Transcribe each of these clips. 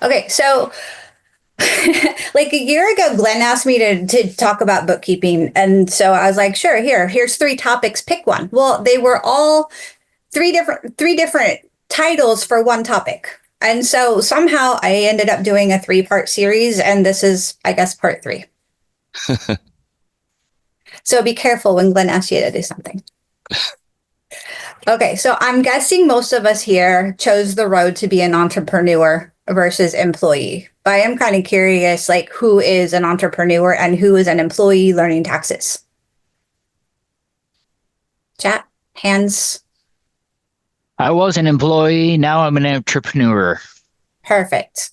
Okay, so like a year ago, Glenn asked me to talk about bookkeeping. And so I was like, sure, here's three topics, pick one. Well, they were all three different titles for one topic. And so somehow I ended up doing a three-part series, and this is, I guess, part three. So be careful when Glenn asks you to do something. Okay, so I'm guessing most of us here chose the road to be an entrepreneur versus employee. But I am kind of curious, like, who is an entrepreneur and who is an employee learning taxes? Chat, hands, I was an employee. Now I'm an entrepreneur. perfect.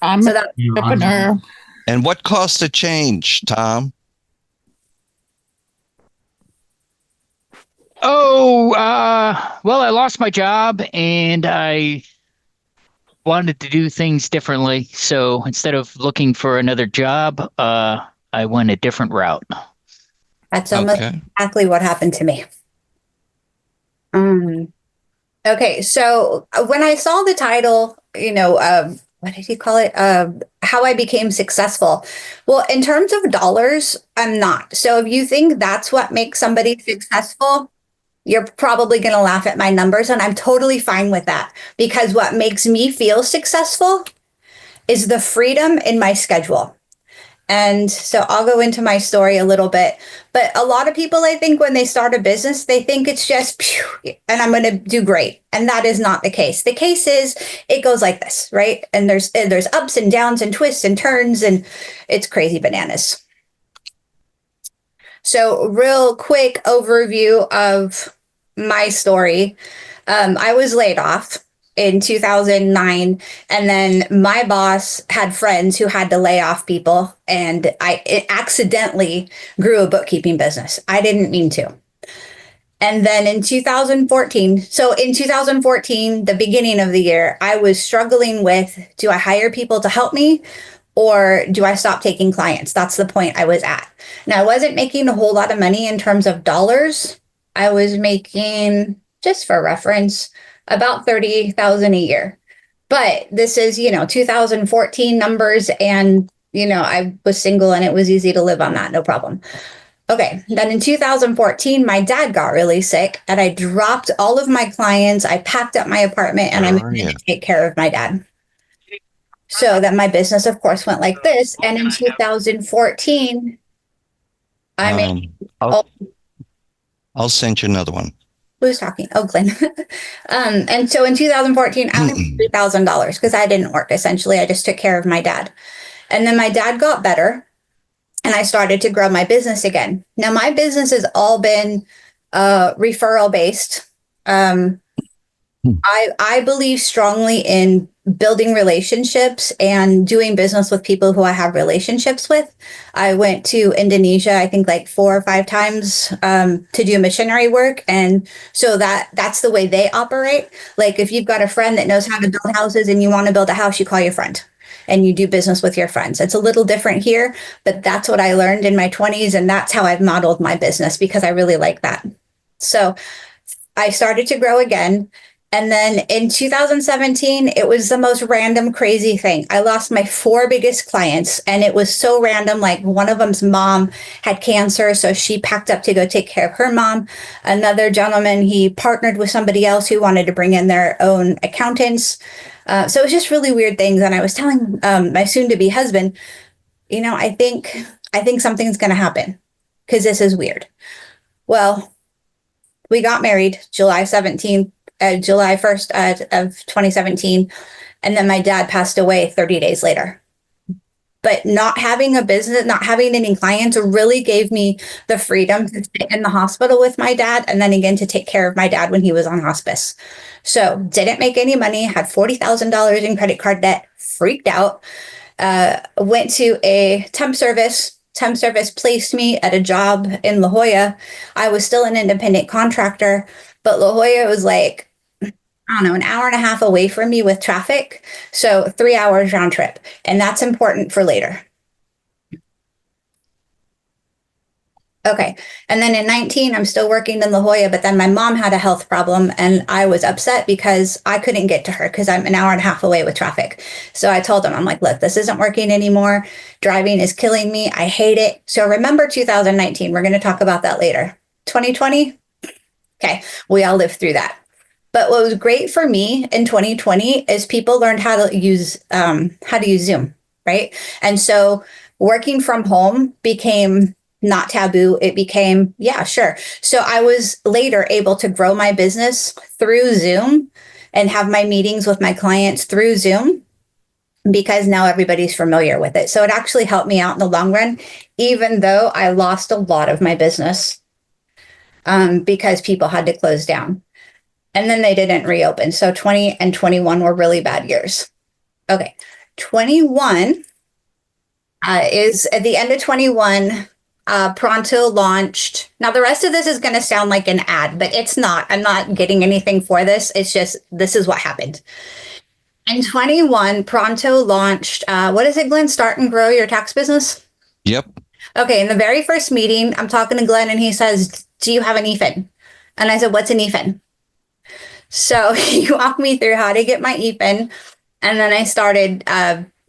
I'm So an that entrepreneur. And what caused the change, Tom? Well, I lost my job and I wanted to do things differently. So instead of looking for another job, I went a different route. that's almost Okay. exactly what happened to me. Okay, so when I saw the title, what did you call it? How I became successful. Well, in terms of dollars, I'm not. So if you think that's what makes somebody successful, you're probably going to laugh at my numbers, and I'm totally fine with that because what makes me feel successful is the freedom in my schedule. And so I'll go into my story a little bit. But a lot of people, I think, when they start a business, they think it's just, phew, and I'm going to do great. And that is not the case. The case is it goes like this, right? And there's ups and downs and twists and turns, and it's crazy bananas. So, real quick overview of my story. I was laid off in 2009, and then my boss had friends who had to lay off people, and I accidentally grew a bookkeeping business. I didn't mean to. And then in 2014, so in 2014, the beginning of the year, I was struggling with, do I hire people to help me or do I stop taking clients? That's the point I was at. Now, I wasn't making a whole lot of money in terms of dollars. I was making, just for reference, about 30,000 a year. But this is, 2014 numbers, and I was single and it was easy to live on that, no problem. Okay, then in 2014, my dad got really sick, and I dropped all of my clients. I packed up my apartment, and I Where are moved you? to take care of my dad. So that my business, of course, went like this. And in 2014, I made, Um, oh, I'll send you another one. who's talking? Oh, Glenn. And so in 2014, I made $3,000 because I didn't work. Essentially, I just took care of my dad. And then my dad got better, and I started to grow my business again. Now, my business has all been referral based. I believe strongly in building relationships and doing business with people who I have relationships with. I went to Indonesia, I think like 4 or 5 times to do missionary work, and so that's the way they operate. Like if you've got a friend that knows how to build houses and you want to build a house, you call your friend and you do business with your friends. It's a little different here, but that's what I learned in my 20s, and that's how I've modeled my business because I really like that. So I started to grow again. And then in 2017, it was the most random, crazy thing. I lost my four biggest clients, and it was so random. Like one of them's mom had cancer, so she packed up to go take care of her mom. Another gentleman, he partnered with somebody else who wanted to bring in their own accountants. So it was just really weird things. And I was telling my soon-to-be husband, I think something's going to happen because this is weird. Well, we got married July 1st of 2017. And then my dad passed away 30 days later. But not having a business, not having any clients really gave me the freedom to sit in the hospital with my dad and then again to take care of my dad when he was on hospice. So didn't make any money, had $40,000 in credit card debt, freaked out, went to a temp service. Temp service placed me at a job in La Jolla. I was still an independent contractor, but La Jolla was like, I don't know, an hour and a half away from me with traffic. So 3 hours round trip. And that's important for later. Okay. And then in 19, I'm still working in La Jolla, but then my mom had a health problem and I was upset because I couldn't get to her because I'm an hour and a half away with traffic. So I told him, I'm like, look, this isn't working anymore. Driving is killing me. I hate it. So remember 2019. We're going to talk about that later. 2020. Okay. We all lived through that. But what was great for me in 2020 is people learned how to use Zoom, right? And so working from home became not taboo. It became, yeah, sure. So I was later able to grow my business through Zoom and have my meetings with my clients through Zoom because now everybody's familiar with it. So it actually helped me out in the long run, even though I lost a lot of my business because people had to close down. And then they didn't reopen. So 20 and 21 were really bad years. Okay. 21 is at the end of 21. Pronto launched. Now, the rest of this is going to sound like an ad, but it's not. I'm not getting anything for this. It's just this is what happened. In 21, Pronto launched, what is it, Glenn? Start and grow your tax business? Yep. Okay. In the very first meeting, I'm talking to Glenn and he says, do you have an EFIN? And I said, what's an EFIN? So he walked me through how to get my EFIN. And then I started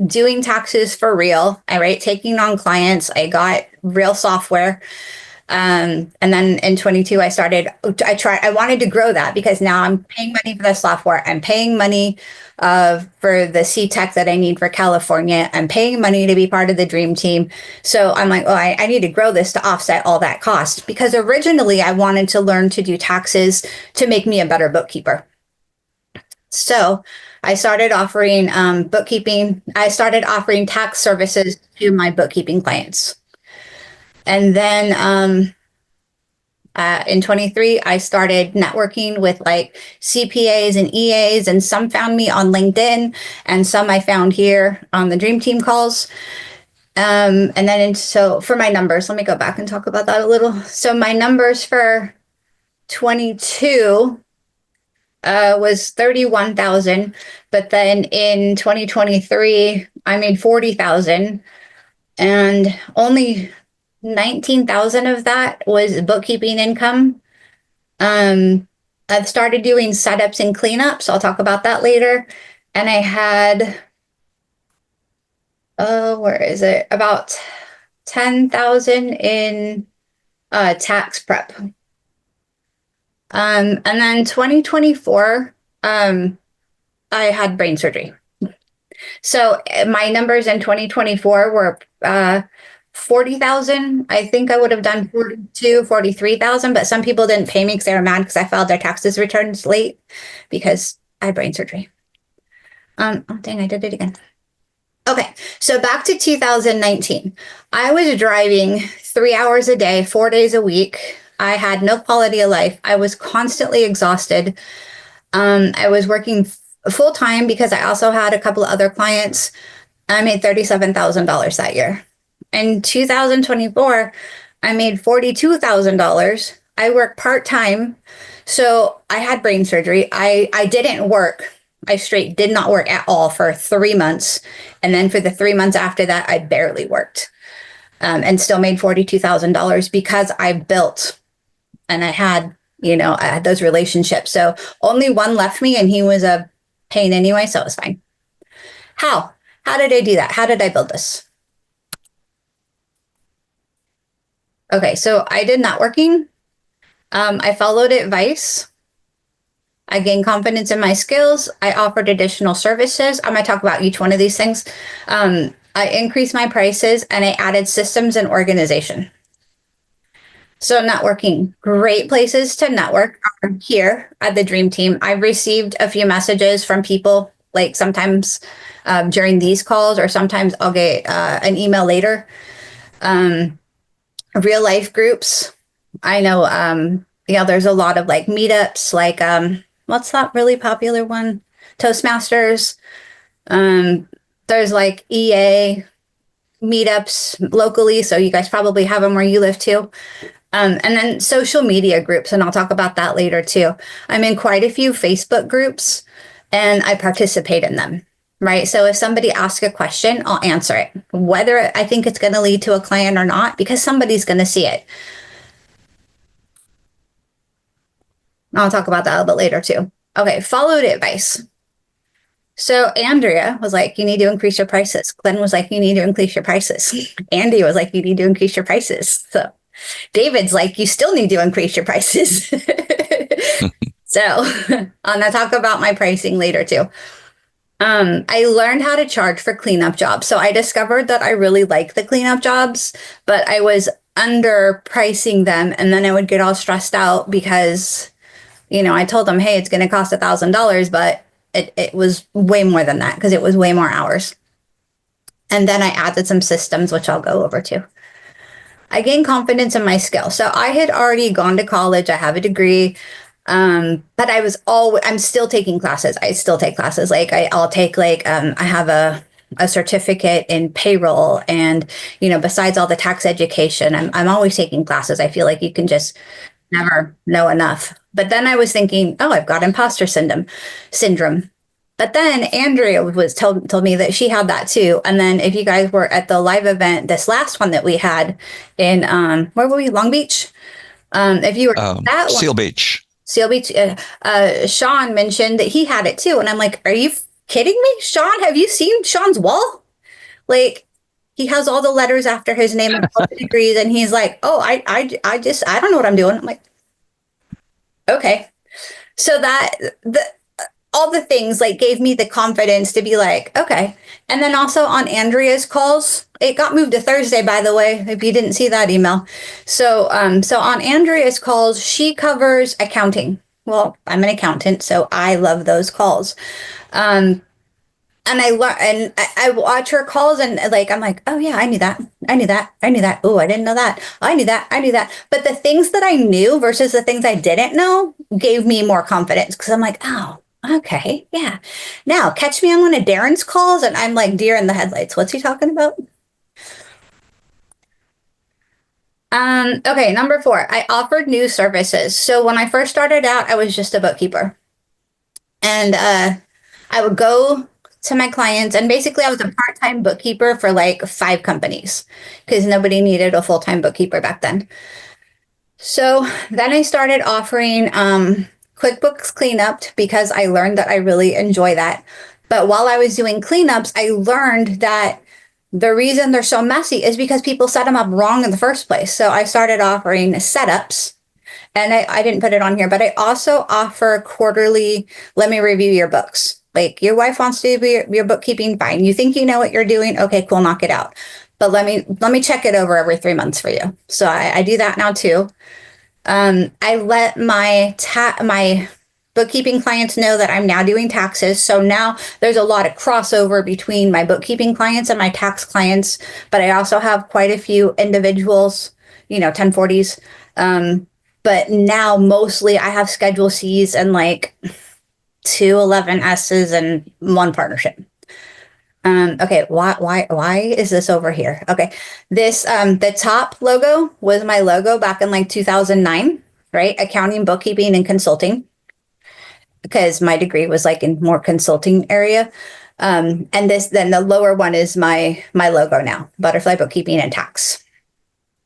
doing taxes for real. Taking on clients. I got real software. And then in 22, I wanted to grow that because now I'm paying money for the software. I'm paying money for the C-Tech that I need for California. I'm paying money to be part of the dream team. So I'm like, I need to grow this to offset all that cost because originally I wanted to learn to do taxes to make me a better bookkeeper. So I started offering bookkeeping. I started offering tax services to my bookkeeping clients. And then in 23, I started networking with like CPAs and EAs, and some found me on LinkedIn, and some I found here on the Dream Team calls. And then so for my numbers, let me go back and talk about that a little. So my numbers for 22 was 31,000, but then in 2023, I made 40,000, and only 19,000 of that was bookkeeping income. I've started doing setups and cleanups. I'll talk about that later. And I had, where is it? About 10,000 in tax prep. And then 2024, I had brain surgery. So my numbers in 2024 were 40,000. I think I would have done 43,000, but some people didn't pay me because they were mad because I filed their taxes returns late because I had brain surgery. Oh, dang, I did it again. Okay, so back to 2019. I was driving 3 hours a day, 4 days a week. I had no quality of life. I was constantly exhausted. I was working full time because I also had a couple of other clients. I made $37,000 that year. In 2024, I made $42,000. I worked part time. So I had brain surgery. I didn't work. I straight did not work at all for 3 months. And then for the 3 months after that, I barely worked and still made $42,000 because I built and I had those relationships. So only one left me and he was a pain anyway. So it was fine. How did I do that? How did I build this? Okay. So I did networking. I followed advice. I gained confidence in my skills. I offered additional services. I'm going to talk about each one of these things. I increased my prices and I added systems and organization. So networking, great places to network are here at the Dream Team. I've received a few messages from people, like sometimes during these calls, or sometimes I'll get an email later. Real life groups. I know, there's a lot of like meetups, like what's that really popular one? Toastmasters. There's like EA meetups locally. So you guys probably have them where you live too. And then social media groups, and I'll talk about that later too. I'm in quite a few Facebook groups and I participate in them, right? So if somebody asks a question, I'll answer it, whether I think it's going to lead to a client or not, because somebody's going to see it. I'll talk about that a little bit later too. Okay, followed advice. So Andrea was like, you need to increase your prices. Glenn was like, you need to increase your prices. Andy was like, you need to increase your prices. So David's like, you still need to increase your prices. So I'll talk about my pricing later too. I learned how to charge for cleanup jobs. So I discovered that I really like the cleanup jobs, but I was underpricing them. And then I would get all stressed out because, I told them, hey, it's going to cost $1,000, but it was way more than that because it was way more hours. And then I added some systems, which I'll go over too. I gained confidence in my skill. So I had already gone to college. I have a degree. But I'm still taking classes. I still take classes. Like I'll take I have a certificate in payroll and, besides all the tax education, I'm always taking classes. I feel like you can just never know enough. But then I was thinking, oh, I've got imposter syndrome. But then Andrea was told me that she had that too. And then if you guys were at the live event, this last one that we had in, where were we? Long Beach. If you were at that one, Seal Beach. Sean mentioned that he had it too. And I'm like, are you kidding me? Sean, have you seen Sean's wall? Like, he has all the letters after his name and all the degrees. And he's like, oh, I don't know what I'm doing. I'm like, okay. So all the things like gave me the confidence to be like, okay. And then also on Andrea's calls, it got moved to Thursday, by the way, if you didn't see that email. So on Andrea's calls, she covers accounting. Well, I'm an accountant, so I love those calls. And I watch her calls and I'm like, oh yeah, I knew that. Oh, I didn't know that. I knew that. But the things that I knew versus the things I didn't know gave me more confidence because I'm like, oh, okay, yeah. Now catch me on one of Darren's calls and I'm like deer in the headlights. What's he talking about? Okay, number 4, I offered new services. So when I first started out, I was just a bookkeeper. And I would go to my clients and basically I was a part-time bookkeeper for 5 companies because nobody needed a full-time bookkeeper back then. So then I started offering QuickBooks cleanup because I learned that I really enjoy that. But while I was doing cleanups, I learned that the reason they're so messy is because people set them up wrong in the first place. So I started offering setups. And I didn't put it on here, but I also offer quarterly, let me review your books. Like your wife wants to do your bookkeeping, fine. You think you know what you're doing? Okay, cool, knock it out. But let me check it over every 3 months for you. So I do that now too. I let my bookkeeping clients know that I'm now doing taxes. So now there's a lot of crossover between my bookkeeping clients and my tax clients. But I also have quite a few individuals, 1040s. But now mostly I have Schedule C's and 2 11S's and 1 partnership. Okay, why is this over here? Okay, this the top logo was my logo back in 2009, right? Accounting, bookkeeping, and consulting, because my degree was in more consulting area. And then the lower one is my logo now, Butterfly Bookkeeping and Tax.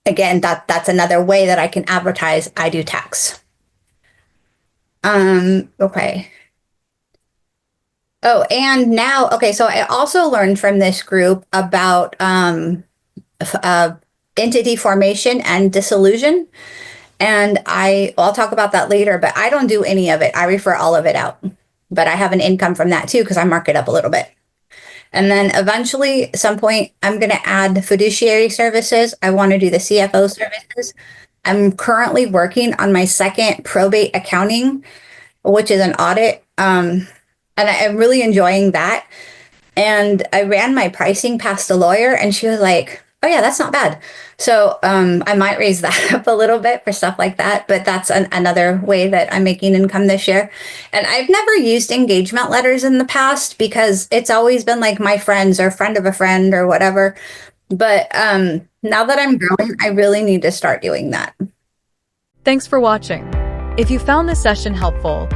Again, that's another way that I can advertise I do tax. Okay. Oh, and now, okay, so I also learned from this group about entity formation and dissolution. And I'll talk about that later, but I don't do any of it. I refer all of it out. But I have an income from that too because I mark it up a little bit. And then eventually, at some point, I'm going to add fiduciary services. I want to do the CFO services. I'm currently working on my second probate accounting, which is an audit. And I'm really enjoying that. And I ran my pricing past a lawyer and she was like, oh yeah, that's not bad. So I might raise that up a little bit for stuff like that, but that's another way that I'm making income this year. And I've never used engagement letters in the past because it's always been my friends or friend of a friend or whatever. But now that I'm growing, I really need to start doing that. Thanks for watching. If you found this session helpful,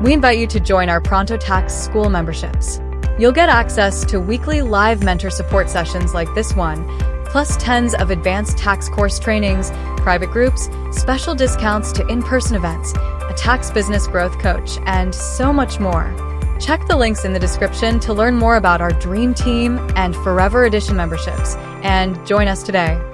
we invite you to join our Pronto Tax School memberships. You'll get access to weekly live mentor support sessions like this one, plus tons of advanced tax course trainings, private groups, special discounts to in-person events, a tax business growth coach, and so much more. Check the links in the description to learn more about our dream team and Forever Edition memberships, and join us today.